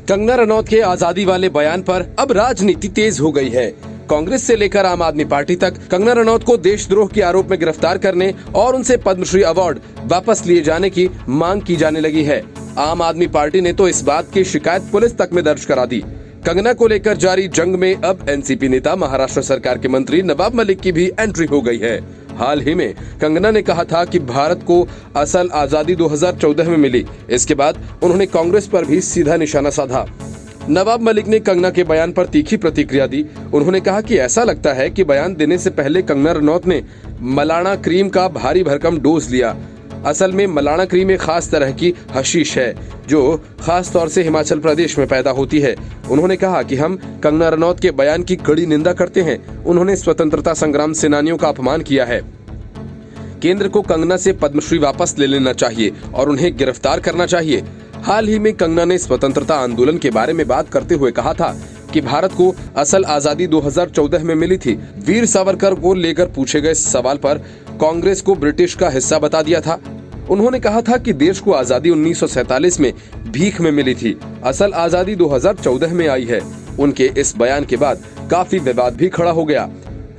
कंगना रनौत के आजादी वाले बयान पर अब राजनीति तेज हो गई है। कांग्रेस से लेकर आम आदमी पार्टी तक कंगना रनौत को देशद्रोह के आरोप में गिरफ्तार करने और उनसे पद्मश्री अवार्ड वापस लिए जाने की मांग की जाने लगी है। आम आदमी पार्टी ने तो इस बात की शिकायत पुलिस तक में दर्ज करा दी। कंगना को लेकर जारी जंग में अब एनसीपी नेता महाराष्ट्र सरकार के मंत्री नवाब मलिक की भी एंट्री हो गई है। हाल ही में कंगना ने कहा था कि भारत को असल आजादी 2014 में मिली। इसके बाद उन्होंने कांग्रेस पर भी सीधा निशाना साधा। नवाब मलिक ने कंगना के बयान पर तीखी प्रतिक्रिया दी। उन्होंने कहा कि ऐसा लगता है कि बयान देने से पहले कंगना रनौत ने मलाना क्रीम का भारी भरकम डोज लिया। असल में मलाना क्रीम एक खास तरह की हशीश है जो खास तौर से हिमाचल प्रदेश में पैदा होती है। उन्होंने कहा कि हम कंगना रनौत के बयान की कड़ी निंदा करते हैं। उन्होंने स्वतंत्रता संग्राम सेनानियों का अपमान किया है। केंद्र को कंगना से पद्मश्री वापस ले लेना चाहिए और उन्हें गिरफ्तार करना चाहिए। हाल ही में कंगना ने स्वतंत्रता आंदोलन के बारे में बात करते हुए कहा था कि भारत को असल आजादी 2014 में मिली थी। वीर सावरकर को लेकर पूछे गए सवाल पर कांग्रेस को ब्रिटिश का हिस्सा बता दिया था। उन्होंने कहा था कि देश को आजादी 1947 में भीख में मिली थी, असल आजादी 2014 में आई है। उनके इस बयान के बाद काफी विवाद भी खड़ा हो गया।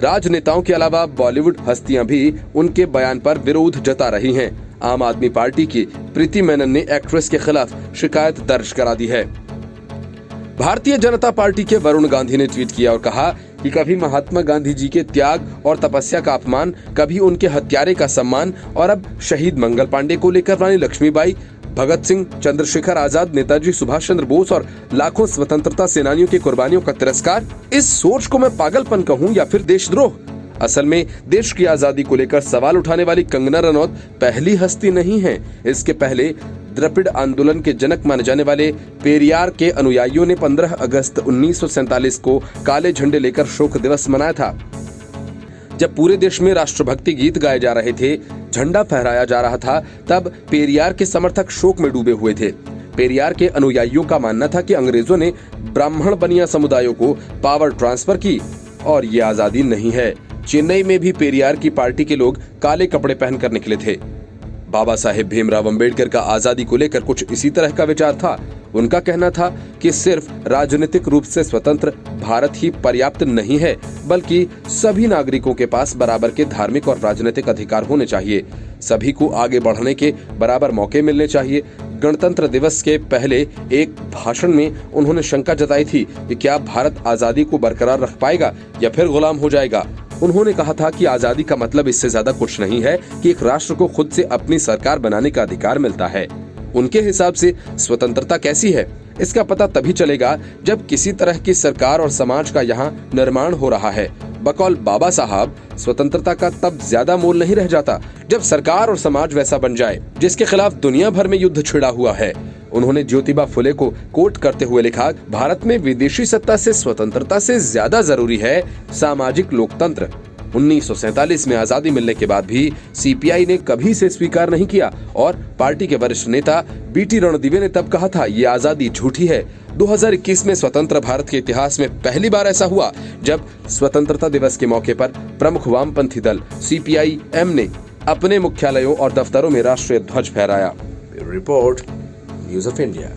राजनेताओं के अलावा बॉलीवुड हस्तियां भी उनके बयान पर विरोध जता रही हैं। आम आदमी पार्टी की प्रीति मेनन ने एक्ट्रेस के खिलाफ शिकायत दर्ज करा दी है। भारतीय जनता पार्टी के वरुण गांधी ने ट्वीट किया और कहा कि कभी महात्मा गांधी जी के त्याग और तपस्या का अपमान, कभी उनके हत्यारे का सम्मान और अब शहीद मंगल पांडे को लेकर रानी लक्ष्मीबाई, भगत सिंह, चंद्रशेखर आजाद, नेताजी सुभाष चंद्र बोस और लाखों स्वतंत्रता सेनानियों की कुर्बानियों का तिरस्कार। इस सोच को मैं पागलपन कहूं या फिर देशद्रोह? असल में देश की आजादी को लेकर सवाल उठाने वाली कंगना रनौत पहली हस्ती नहीं है। इसके पहले द्रविड़ आंदोलन के जनक माने जाने वाले पेरियार के अनुयायियों ने 15 अगस्त 1947 को काले झंडे लेकर शोक दिवस मनाया था। जब पूरे देश में राष्ट्रभक्ति गीत गाए जा रहे थे, झंडा फहराया जा रहा था, तब पेरियार के समर्थक शोक में डूबे हुए थे। पेरियार के अनुयायियों का मानना था कि अंग्रेजों ने ब्राह्मण बनिया समुदायों को पावर ट्रांसफर की और ये आजादी नहीं है। चेन्नई में भी पेरियार की पार्टी के लोग काले कपड़े पहनकर निकले थे। बाबा साहेब भीमराव अंबेडकर का आजादी को लेकर कुछ इसी तरह का विचार था। उनका कहना था कि सिर्फ राजनीतिक रूप से स्वतंत्र भारत ही पर्याप्त नहीं है, बल्कि सभी नागरिकों के पास बराबर के धार्मिक और राजनीतिक अधिकार होने चाहिए। सभी को आगे बढ़ने के बराबर मौके मिलने चाहिए। गणतंत्र दिवस के पहले एक भाषण में उन्होंने शंका जताई थी कि क्या भारत आजादी को बरकरार रख पाएगा या फिर गुलाम हो जाएगा। उन्होंने कहा था कि आजादी का मतलब इससे ज्यादा कुछ नहीं है कि एक राष्ट्र को खुद से अपनी सरकार बनाने का अधिकार मिलता है। उनके हिसाब से स्वतंत्रता कैसी है, इसका पता तभी चलेगा जब किसी तरह की सरकार और समाज का यहाँ निर्माण हो रहा है। बकौल बाबा साहब, स्वतंत्रता का तब ज्यादा मोल नहीं रह जाता जब सरकार और समाज वैसा बन जाए जिसके खिलाफ दुनिया भर में युद्ध छिड़ा हुआ है। उन्होंने ज्योतिबा फुले को कोट करते हुए लिखा, भारत में विदेशी सत्ता से स्वतंत्रता से ज्यादा जरूरी है सामाजिक लोकतंत्र। 1947 में आजादी मिलने के बाद भी सीपीआई ने कभी से स्वीकार नहीं किया और पार्टी के वरिष्ठ नेता बीटी रणदिवे ने तब कहा था ये आजादी झूठी है। 2021 में स्वतंत्र भारत के इतिहास में पहली बार ऐसा हुआ जब स्वतंत्रता दिवस के मौके पर प्रमुख वामपंथी दल CPI-M ने अपने मुख्यालयों और दफ्तरों में राष्ट्रीय ध्वज फहराया। Report news of India.